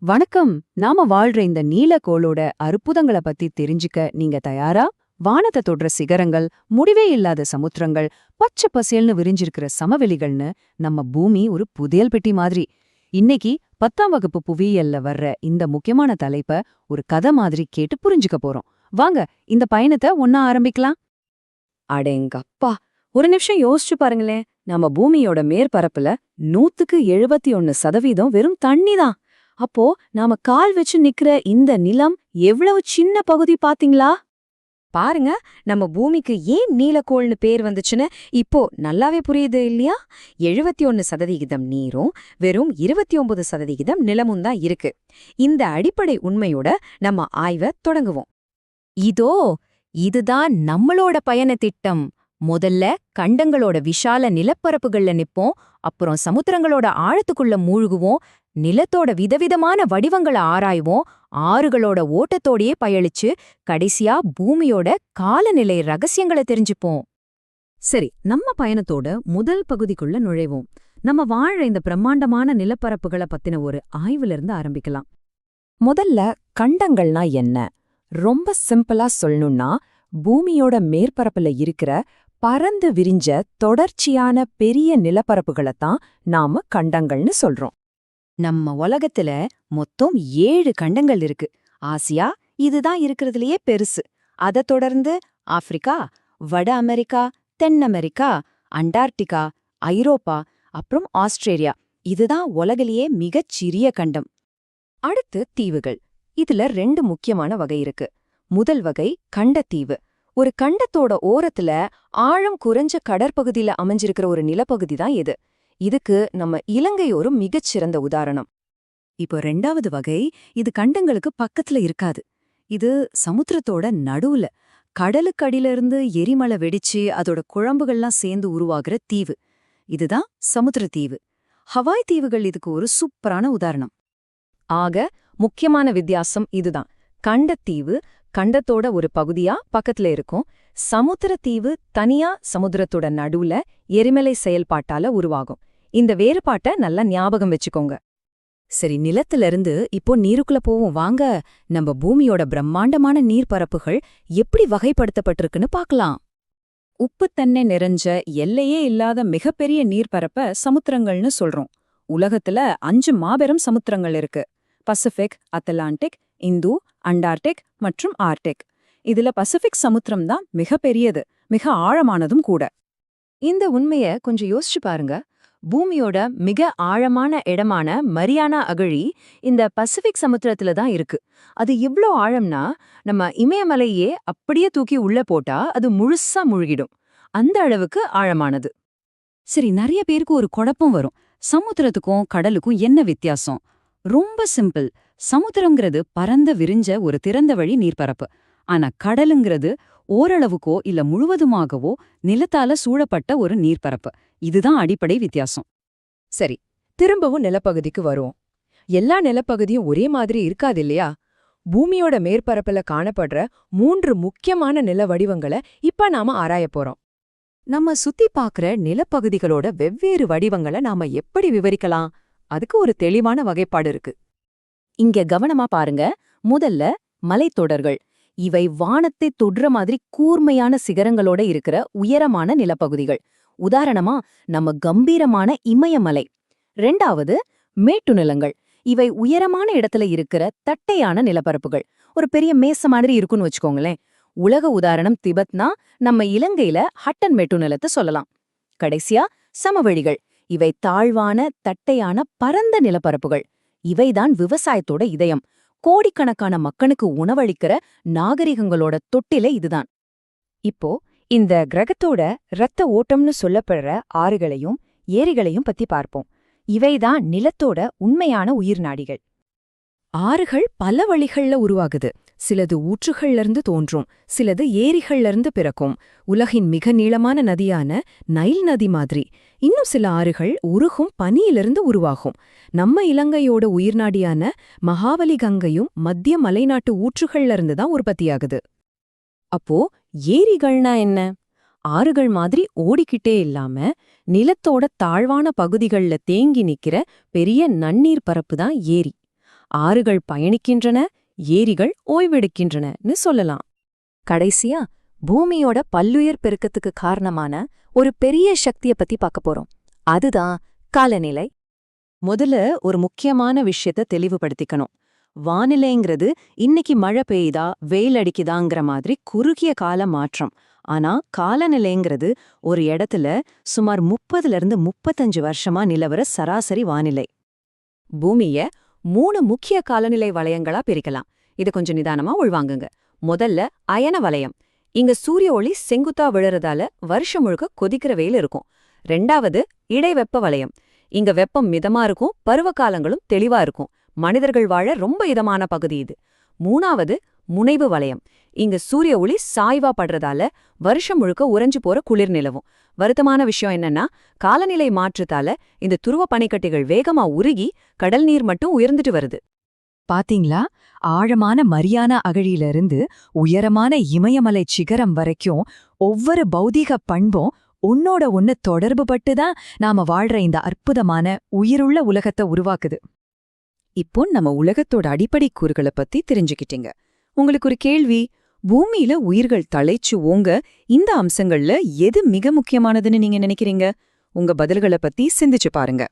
வணக்கம். நாம வாழ்ற இந்த நீலக்கோளோட அற்புதங்களை பத்தி தெரிஞ்சுக்க நீங்க தயாரா? வானத்தை தொடுற சிகரங்கள், முடிவே இல்லாத சமுத்திரங்கள், பச்சை பசேல்னு விரிஞ்சிருக்கிற சமவெளிகள்னு நம்ம பூமி ஒரு புதையல் பெட்டி மாதிரி. இன்னைக்கு 10ஆம் வகுப்பு புவியியல்ல வர்ற இந்த முக்கியமான தலைப்ப ஒரு கதை மாதிரி கேட்டு புரிஞ்சுக்க போறோம். வாங்க இந்த பயணத்தை ஒண்ணா ஆரம்பிக்கலாம். அடேங்கப்பா, ஒரு நிமிஷம் யோசிச்சு பாருங்களேன். நம்ம பூமியோட மேற்பரப்புல 171% வெறும் தண்ணி தான். அப்போ நாம கால் வச்சு நிக்கிற இந்த நிலம் எவ்வளவு சின்ன பகுதி பாத்தீங்களா? பாருங்க, நம்ம பூமிக்கு ஏன் நீலக்கோள்னு பேர் வந்துச்சுன்னு இப்போ நல்லாவே புரியுது இல்லையா? 71% நீரும் வெறும் 29% நிலமும் தான் இருக்கு. இந்த அடிப்படை உண்மையோட நம்ம ஆய்வை தொடங்குவோம். இதுதான் நம்மளோட பயண திட்டம். முதல்ல கண்டங்களோட விஷால நிலப்பரப்புகள்ல நிப்போம், அப்புறம் சமுத்திரங்களோட ஆழத்துக்குள்ள மூழ்குவோம், நிலத்தோட விதவிதமான வடிவங்களை ஆராய்வோம், ஆறுகளோட ஓட்டத்தோடையே பயணிச்சு கடைசியா பூமியோட காலநிலை ரகசியங்களை தெரிஞ்சுப்போம். சரி, நம்ம பயணத்தோட முதல் பகுதிக்குள்ள நுழைவோம். நம்ம வாழ இந்த பிரம்மாண்டமான நிலப்பரப்புகளை பத்தின ஒரு ஆய்வுல இருந்து ஆரம்பிக்கலாம். முதல்ல கண்டங்கள்னா என்ன? ரொம்ப சிம்பிளா சொல்லணும்னா, பூமியோட மேற்பரப்புல இருக்கிற பரந்து விரிஞ்ச தொடர்ச்சியான பெரிய நிலப்பரப்புகளைத்தான் நாம கண்டங்கள்னு சொல்றோம். நம்ம உலகத்துல மொத்தம் 7 கண்டங்கள் இருக்கு. ஆசியா இதுதான் இருக்கிறதுலயே பெருசு. அத தொடர்ந்து ஆப்பிரிக்கா, வட அமெரிக்கா, தென் அமெரிக்கா, அண்டார்டிகா, ஐரோப்பா, அப்புறம் ஆஸ்திரேலியா. இதுதான் உலகிலேயே மிகச் சிறிய கண்டம். அடுத்து தீவுகள். இதுல 2 முக்கியமான வகை இருக்கு. முதல் வகை கண்டத்தீவு. ஒரு கண்டத்தோட ஓரத்துல ஆழம் குறைஞ்ச கடற்பகுதியில அமைஞ்சிருக்கிற ஒரு நிலப்பகுதி தான் இது. இதுக்கு நம்ம இலங்கை ஒரு மிகச்சிறந்த உதாரணம். இப்போ 2வது வகை, இது கண்டங்களுக்கு பக்கத்துல இருக்காது. இது சமுத்திரத்தோட நடுவுல, கடலுக்கடியில இருந்து எரிமலை வெடிச்சு அதோட குழம்புகள்லாம் சேர்ந்து உருவாகிற தீவு. இதுதான் சமுத்திர தீவு. ஹவாய் தீவுகள் இதுக்கு ஒரு சூப்பரான உதாரணம். ஆக முக்கியமான வித்தியாசம் இதுதான். கண்டத்தீவு கண்டத்தோட ஒரு பகுதியா பக்கத்துல இருக்கும். சமுத்திரத்தீவு தனியா சமுத்திரத்தோட நடுவுல எரிமலை செயல்பாட்டால உருவாகும். இந்த வேறுபாட்டை நல்லா ஞாபகம் வச்சுக்கோங்க. சரி, நிலத்துல இருந்து இப்போ நீருக்குள்ள போவோம் வாங்க. நம்ம பூமியோட பிரம்மாண்டமான நீர்ப்பரப்புகள் எப்படி வகைப்படுத்தப்பட்டிருக்குன்னு பார்க்கலாம். உப்புத்தன்மை நிறைஞ்ச எல்லையே இல்லாத மிகப்பெரிய நீர்ப்பரப்ப சமுத்திரங்கள்னு சொல்றோம். உலகத்துல 5 மாபெரும் சமுத்திரங்கள் இருக்கு. பசிபிக், அட்லாண்டிக், இந்து, அண்டார்டிக் மற்றும் ஆர்டிக். இதுல பசிபிக் சமுத்திரம் தான் மிகப்பெரியது, மிக ஆழமானதும் கூட. இந்த உண்மைய கொஞ்சம் யோசிச்சு பாருங்க. பூமியோட மிக ஆழமான இடமான மரியானா அகழி இந்த பசிபிக் சமுத்திரத்துல தான் இருக்கு. அது இவ்ளோ ஆழம்னா, நம்ம இமயமலையே அப்படியே தூக்கி உள்ள போட்டா அது முழுசா முழுகிடும். அந்த அளவுக்கு ஆழமானது. சரி, நிறைய பேருக்கு ஒரு குழப்பம் வரும். சமுத்திரத்துக்கும் கடலுக்கும் என்ன வித்தியாசம்? ரொம்ப சிம்பிள். சமுத்திரம்ங்கிறது பரந்த விரிஞ்ச ஒரு திறந்த வழி நீர்ப்பரப்பு. ஆனா கடலுங்கிறது ஓரளவுக்கோ இல்ல முழுவதுமாகவோ நிலத்தால சூழப்பட்ட ஒரு நீர்ப்பரப்பு. இதுதான் அடிப்படை வித்தியாசம். சரி, திரும்பவும் நிலப்பகுதிக்கு வருவோம். எல்லா நிலப்பகுதியும் ஒரே மாதிரி இருக்காது இல்லையா? பூமியோட மேற்பரப்புல காணப்படுற 3 முக்கியமான நில வடிவங்களை இப்ப நாம ஆராயப் போறோம். நம்ம சுத்தி பார்க்கற நிலப்பகுதிகளோட வெவ்வேறு வடிவங்களை நாம எப்படி விவரிக்கலாம்? அதுக்கு ஒரு தெளிவான வகைப்பாடு இருக்கு. இங்க கவனமா பாருங்க. முதல்ல மலைத்தொடர்கள். இவை வானத்தை தொடுற மாதிரி கூர்மையான சிகரங்களோட இருக்கிற உயரமான நிலப்பகுதிகள். உதாரணமா நம்ம கம்பீரமான இமயமலை. 2வது மேட்டு நிலங்கள். இவை உயரமான இடத்துல இருக்கிற தட்டையான நிலப்பரப்புகள். ஒரு பெரிய மேச மாதிரி இருக்குன்னு வச்சுக்கோங்களேன். உலக உதாரணம் திபெத்னா நம்ம இலங்கையில ஹட்டன் மேட்டு நிலத்தை சொல்லலாம். கடைசியா சமவெளிகள். இவை தாழ்வான தட்டையான பரந்த நிலப்பரப்புகள். இவைதான் விவசாயத்தோட இதயம். கோடிக்கணக்கான மக்களுக்கு உணவளிக்கிற நாகரிகங்களோட தொட்டில இதுதான். இப்போ இந்த கிரகத்தோட இரத்த ஓட்டம்னு சொல்லப்படுற ஆறுகளையும் ஏரிகளையும் பத்தி பார்ப்போம். இவைதான் நிலத்தோட உண்மையான உயிர்நாடிகள். ஆறுகள் பல வழிகள்ல உருவாகுது. சிலது ஊற்றுகள்ல இருந்து தோன்றும், சிலது ஏரிகள்ல இருந்து பிறக்கும். உலகின் மிக நீளமான நதியான நைல் நதி மாதிரி. இன்னும் சில ஆறுகள் உருகும் பனியிலிருந்து உருவாகும். நம்ம இலங்கையோட உயிர்நாடியான மகாவலி கங்கையும் மத்திய மலைநாட்டு ஊற்றுகள்ல இருந்து தான் உற்பத்தியாகுது. அப்போ ஏரிகள்னா என்ன? ஆறுகள் மாதிரி ஓடிக்கிட்டே இல்லாம நிலத்தோட தாழ்வான பகுதிகள்ல தேங்கி நிக்கிற பெரிய நன்னீர் பரப்பு தான் ஏரி. ஆறுகள் பயணிக்கின்றன, ஏரிகள் ஓய்வெடுக்கின்றனன்னு சொல்லலாம். கடைசியா பூமியோட பல்லுயிர் பெருக்கத்துக்கு காரணமான ஒரு பெரிய சக்திய பத்தி பார்க்க போறோம். அதுதான் காலநிலை. முதல்ல ஒரு முக்கியமான விஷயத்த தெளிவுபடுத்திக்கணும். வானிலைங்கிறது இன்னைக்கு மழை பெய்யுதா வெயில் அடிக்குதாங்கிற மாதிரி குறுகிய கால மாற்றம். ஆனா காலநிலைங்கிறது ஒரு இடத்துல சுமார் 30-35 வருஷமா நிலவர சராசரி வானிலை. பூமிய 3 முக்கிய காலநிலை வலயங்களா பிரிக்கலாம். இது கொஞ்சம் நிதானமா உள்வாங்குங்க. முதல்ல அயன வலயம். இங்க சூரிய ஒளி செங்குத்தா விழறதால வருஷம் முழுக்க கொதிக்கிற வெயில் இருக்கும். 2வது இடைவெப்ப வலயம். இங்க வெப்பம் மிதமா இருக்கும், பருவகாலங்களும் தெளிவா இருக்கும். மனிதர்கள் வாழ ரொம்ப இதமான பகுதி இது. 3வது முனைவு வலயம். இங்க சூரிய ஒளி சாய்வா படுறதால வருஷம் முழுக்க உறைஞ்சு போற குளிர் நிலவும். வருத்தமான விஷயம் என்னன்னா, காலநிலை மாற்றத்தால இந்த துருவ பனிக்கட்டிகள் வேகமா உருகி கடல் நீர் மட்டும் உயர்ந்துட்டு வருது. பாத்தீங்களா? ஆழமான மரியானா அகழியிலிருந்து உயரமான இமயமலை சிகரம் வரைக்கும் ஒவ்வொரு பௌதீக பண்பும் உன்னோட ஒன்னு தொடர்புபட்டு தான் நாம வாழ்ற இந்த அற்புதமான உயிருள்ள உலகத்தை உருவாக்குது. இப்போ நம்ம உலகத்தோட அடிப்படை கூறுகளை பத்தி தெரிஞ்சுக்கிட்டீங்க. உங்களுக்கு ஒரு கேள்வி, பூமியில உயிர்கள் தழைச்சு ஓங்க இந்த அம்சங்கள்ல எது மிக முக்கியமானதுன்னு நீங்க நினைக்கிறீங்க? உங்க பதில்களை பத்தி சிந்திச்சு பாருங்க.